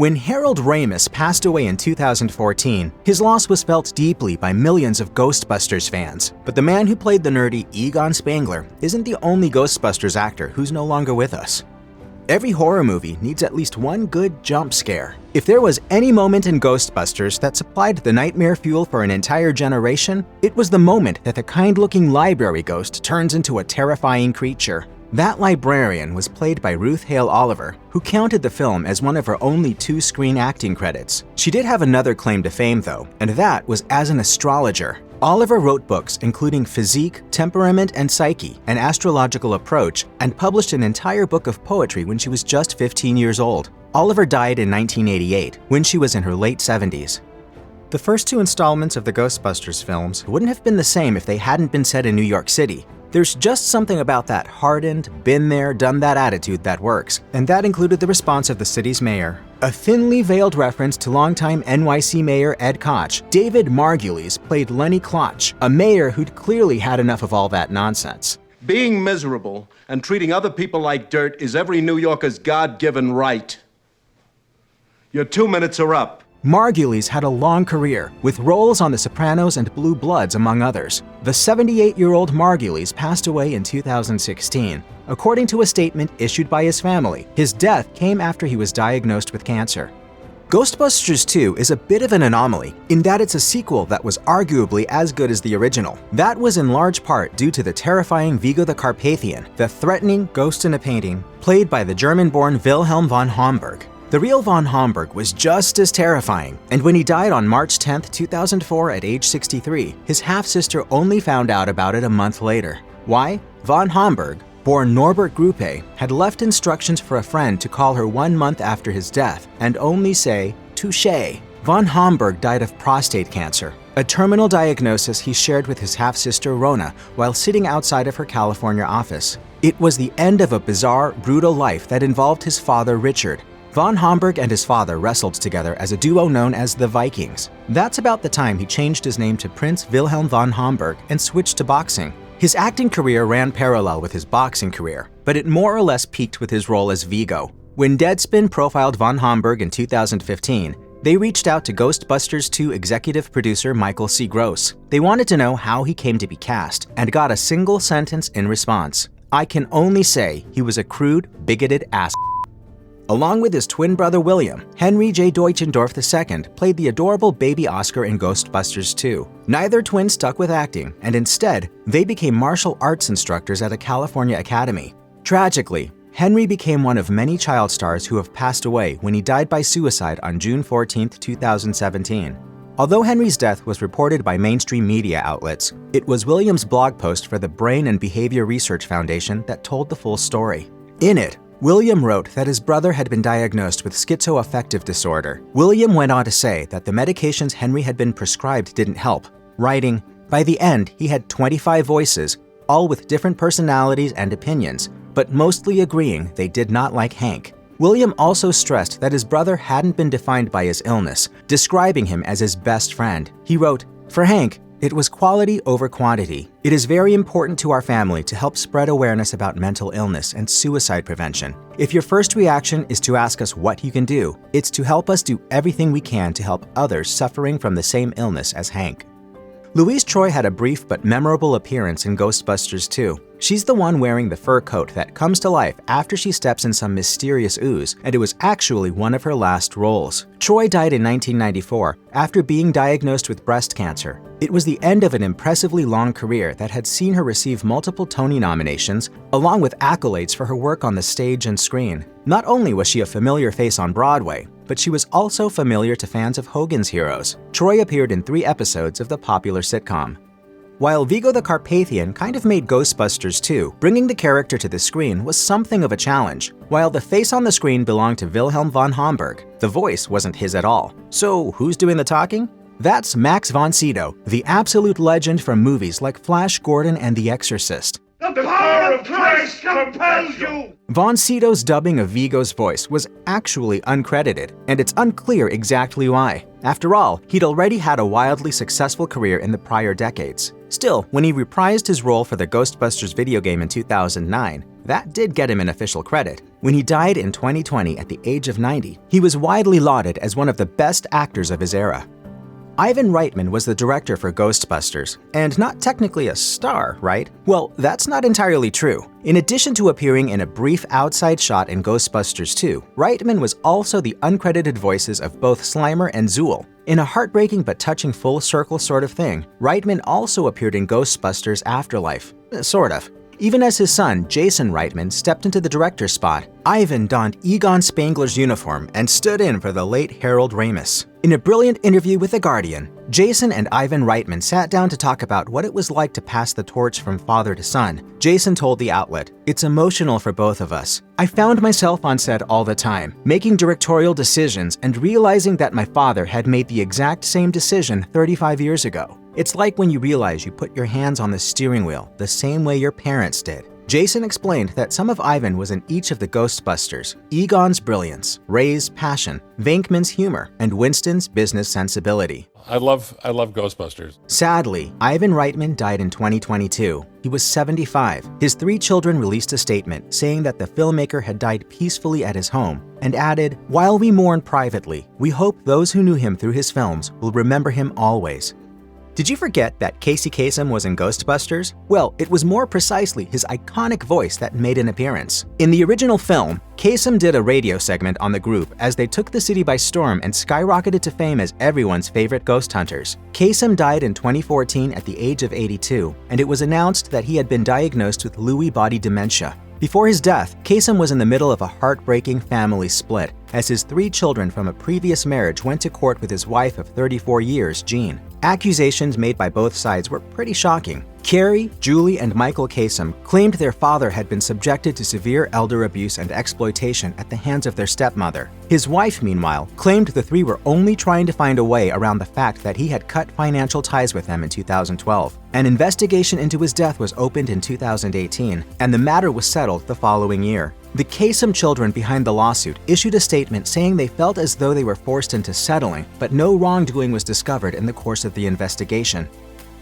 When Harold Ramis passed away in 2014, his loss was felt deeply by millions of Ghostbusters fans. But the man who played the nerdy Egon Spengler isn't the only Ghostbusters actor who's no longer with us. Every horror movie needs at least one good jump scare. If there was any moment in Ghostbusters that supplied the nightmare fuel for an entire generation, it was the moment that the kind-looking library ghost turns into a terrifying creature. That librarian was played by Ruth Hale Oliver, who counted the film as one of her only 2 screen acting credits. She did have another claim to fame though, and that was as an astrologer. Oliver wrote books including Physique, Temperament and Psyche, an astrological approach, and published an entire book of poetry when she was just 15 years old. Oliver died in 1988, when she was in her late 70s. The first 2 installments of the Ghostbusters films wouldn't have been the same if they hadn't been set in New York City. There's just something about that hardened, been there, done that attitude that works, and that included the response of the city's mayor. A thinly veiled reference to longtime NYC Mayor Ed Koch, David Margulies played Lenny Klotch, a mayor who'd clearly had enough of all that nonsense. Being miserable and treating other people like dirt is every New Yorker's God-given right. Your 2 minutes are up. Margulies had a long career, with roles on The Sopranos and Blue Bloods, among others. The 78-year-old Margulies passed away in 2016. According to a statement issued by his family, his death came after he was diagnosed with cancer. Ghostbusters 2 is a bit of an anomaly, in that it's a sequel that was arguably as good as the original. That was in large part due to the terrifying Vigo the Carpathian, the threatening ghost in a painting, played by the German-born Wilhelm von Homburg. The real von Homburg was just as terrifying, and when he died on March 10, 2004 at age 63, his half-sister only found out about it a month later. Why? Von Homburg, born Norbert Gruppe, had left instructions for a friend to call her 1 month after his death and only say, "Touché." Von Homburg died of prostate cancer, a terminal diagnosis he shared with his half-sister Rona while sitting outside of her California office. It was the end of a bizarre, brutal life that involved his father Richard. Von Homburg and his father wrestled together as a duo known as the Vikings. That's about the time he changed his name to Prince Wilhelm von Homburg and switched to boxing. His acting career ran parallel with his boxing career, but it more or less peaked with his role as Vigo. When Deadspin profiled von Homburg in 2015, they reached out to Ghostbusters 2 executive producer Michael C. Gross. They wanted to know how he came to be cast, and got a single sentence in response: "I can only say he was a crude, bigoted ass." Along with his twin brother William, Henry J. Deutschendorf II played the adorable baby Oscar in Ghostbusters 2. Neither twin stuck with acting, and instead, they became martial arts instructors at a California academy. Tragically, Henry became one of many child stars who have passed away when he died by suicide on June 14, 2017. Although Henry's death was reported by mainstream media outlets, it was William's blog post for the Brain and Behavior Research Foundation that told the full story. In it, William wrote that his brother had been diagnosed with schizoaffective disorder. William went on to say that the medications Henry had been prescribed didn't help, writing, "By the end, he had 25 voices, all with different personalities and opinions, but mostly agreeing they did not like Hank." William also stressed that his brother hadn't been defined by his illness, describing him as his best friend. He wrote, "For Hank, it was quality over quantity. It is very important to our family to help spread awareness about mental illness and suicide prevention. If your first reaction is to ask us what you can do, it's to help us do everything we can to help others suffering from the same illness as Hank." Louise Troy had a brief but memorable appearance in Ghostbusters 2. She's the one wearing the fur coat that comes to life after she steps in some mysterious ooze, and it was actually one of her last roles. Troy died in 1994 after being diagnosed with breast cancer. It was the end of an impressively long career that had seen her receive multiple Tony nominations, along with accolades for her work on the stage and screen. Not only was she a familiar face on Broadway, but she was also familiar to fans of Hogan's Heroes. Troy appeared in 3 episodes of the popular sitcom. While Vigo the Carpathian kind of made Ghostbusters 2, bringing the character to the screen was something of a challenge. While the face on the screen belonged to Wilhelm von Homburg, the voice wasn't his at all. So who's doing the talking? That's Max von Sydow, the absolute legend from movies like Flash Gordon and The Exorcist. The power of Christ compels you! Von Sydow's dubbing of Vigo's voice was actually uncredited, and it's unclear exactly why. After all, he'd already had a wildly successful career in the prior decades. Still, when he reprised his role for the Ghostbusters video game in 2009, that did get him an official credit. When he died in 2020 at the age of 90, he was widely lauded as one of the best actors of his era. Ivan Reitman was the director for Ghostbusters, and not technically a star, right? Well, that's not entirely true. In addition to appearing in a brief outside shot in Ghostbusters 2, Reitman was also the uncredited voices of both Slimer and Zool. In a heartbreaking but touching full circle sort of thing, Reitman also appeared in Ghostbusters Afterlife. Sort of. Even as his son, Jason Reitman, stepped into the director's spot, Ivan donned Egon Spengler's uniform and stood in for the late Harold Ramis. In a brilliant interview with The Guardian, Jason and Ivan Reitman sat down to talk about what it was like to pass the torch from father to son. Jason told the outlet, "It's emotional for both of us. I found myself on set all the time, making directorial decisions and realizing that my father had made the exact same decision 35 years ago. It's like when you realize you put your hands on the steering wheel the same way your parents did." Jason explained that some of Ivan was in each of the Ghostbusters: Egon's brilliance, Ray's passion, Venkman's humor, and Winston's business sensibility. I love Ghostbusters. Sadly, Ivan Reitman died in 2022. He was 75. His 3 children released a statement saying that the filmmaker had died peacefully at his home and added, "While we mourn privately, we hope those who knew him through his films will remember him always." Did you forget that Casey Kasem was in Ghostbusters? Well, it was more precisely his iconic voice that made an appearance. In the original film, Kasem did a radio segment on the group as they took the city by storm and skyrocketed to fame as everyone's favorite ghost hunters. Kasem died in 2014 at the age of 82, and it was announced that he had been diagnosed with Lewy body dementia. Before his death, Kasem was in the middle of a heartbreaking family split, as his 3 children from a previous marriage went to court with his wife of 34 years, Jean. Accusations made by both sides were pretty shocking. Carrie, Julie, and Michael Kasem claimed their father had been subjected to severe elder abuse and exploitation at the hands of their stepmother. His wife, meanwhile, claimed the 3 were only trying to find a way around the fact that he had cut financial ties with them in 2012. An investigation into his death was opened in 2018, and the matter was settled the following year. The Kasem children behind the lawsuit issued a statement saying they felt as though they were forced into settling, but no wrongdoing was discovered in the course of the investigation.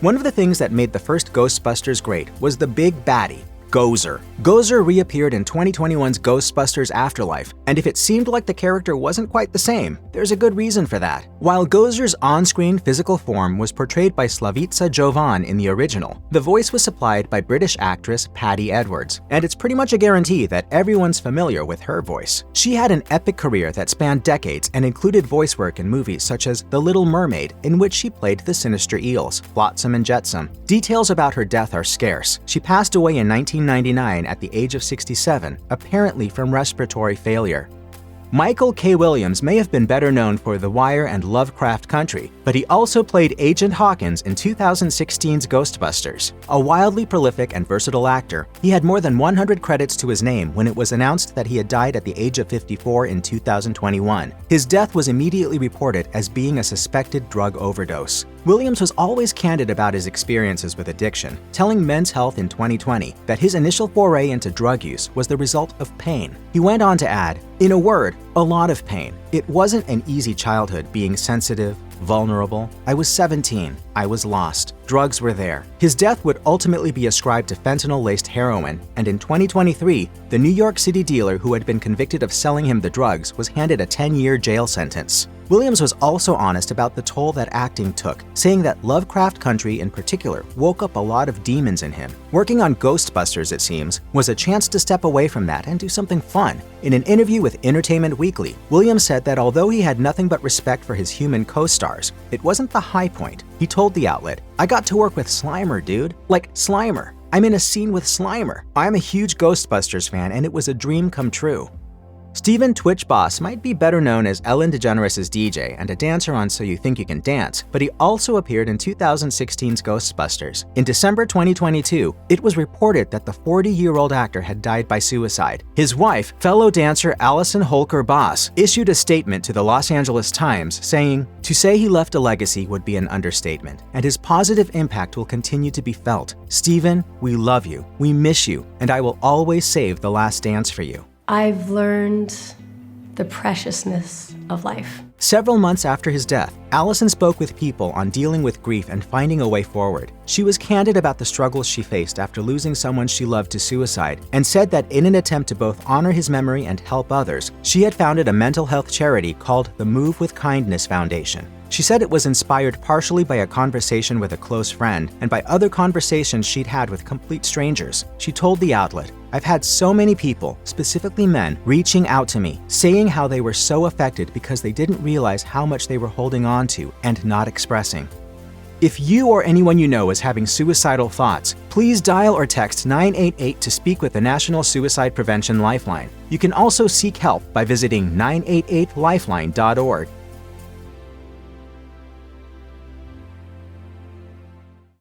One of the things that made the first Ghostbusters great was the big baddie, Gozer. Gozer reappeared in 2021's Ghostbusters Afterlife, and if it seemed like the character wasn't quite the same, there's a good reason for that. While Gozer's on-screen physical form was portrayed by Slavica Jovan in the original, the voice was supplied by British actress Paddi Edwards, and it's pretty much a guarantee that everyone's familiar with her voice. She had an epic career that spanned decades and included voice work in movies such as The Little Mermaid, in which she played the sinister eels, Flotsam and Jetsam. Details about her death are scarce. She passed away in 1999 at the age of 67, apparently from respiratory failure. Michael K. Williams may have been better known for The Wire and Lovecraft Country, but he also played Agent Hawkins in 2016's Ghostbusters. A wildly prolific and versatile actor, he had more than 100 credits to his name when it was announced that he had died at the age of 54 in 2021. His death was immediately reported as being a suspected drug overdose. Williams was always candid about his experiences with addiction, telling Men's Health in 2020 that his initial foray into drug use was the result of pain. He went on to add, "In a word, a lot of pain. It wasn't an easy childhood being sensitive, vulnerable. I was 17. I was lost. Drugs were there." His death would ultimately be ascribed to fentanyl-laced heroin, and in 2023, the New York City dealer who had been convicted of selling him the drugs was handed a 10-year jail sentence. Williams was also honest about the toll that acting took, saying that Lovecraft Country in particular woke up a lot of demons in him. Working on Ghostbusters, it seems, was a chance to step away from that and do something fun. In an interview with Entertainment Weekly, Williams said that although he had nothing but respect for his human co-stars, it wasn't the high point. He told the outlet, "I got to work with Slimer, dude. Like, Slimer. I'm in a scene with Slimer. I'm a huge Ghostbusters fan and it was a dream come true." Steven Twitch Boss might be better known as Ellen DeGeneres' DJ and a dancer on So You Think You Can Dance, but he also appeared in 2016's Ghostbusters. In December 2022, it was reported that the 40-year-old actor had died by suicide. His wife, fellow dancer Allison Holker Boss, issued a statement to the Los Angeles Times saying, "To say he left a legacy would be an understatement, and his positive impact will continue to be felt. Steven, we love you, we miss you, and I will always save the last dance for you." I've learned the preciousness of life. Several months after his death, Allison spoke with people on dealing with grief and finding a way forward. She was candid about the struggles she faced after losing someone she loved to suicide, and said that in an attempt to both honor his memory and help others, she had founded a mental health charity called the Move with Kindness Foundation. She said it was inspired partially by a conversation with a close friend and by other conversations she'd had with complete strangers. She told the outlet, "I've had so many people, specifically men, reaching out to me, saying how they were so affected because they didn't realize how much they were holding on to and not expressing." If you or anyone you know is having suicidal thoughts, please dial or text 988 to speak with the National Suicide Prevention Lifeline. You can also seek help by visiting 988lifeline.org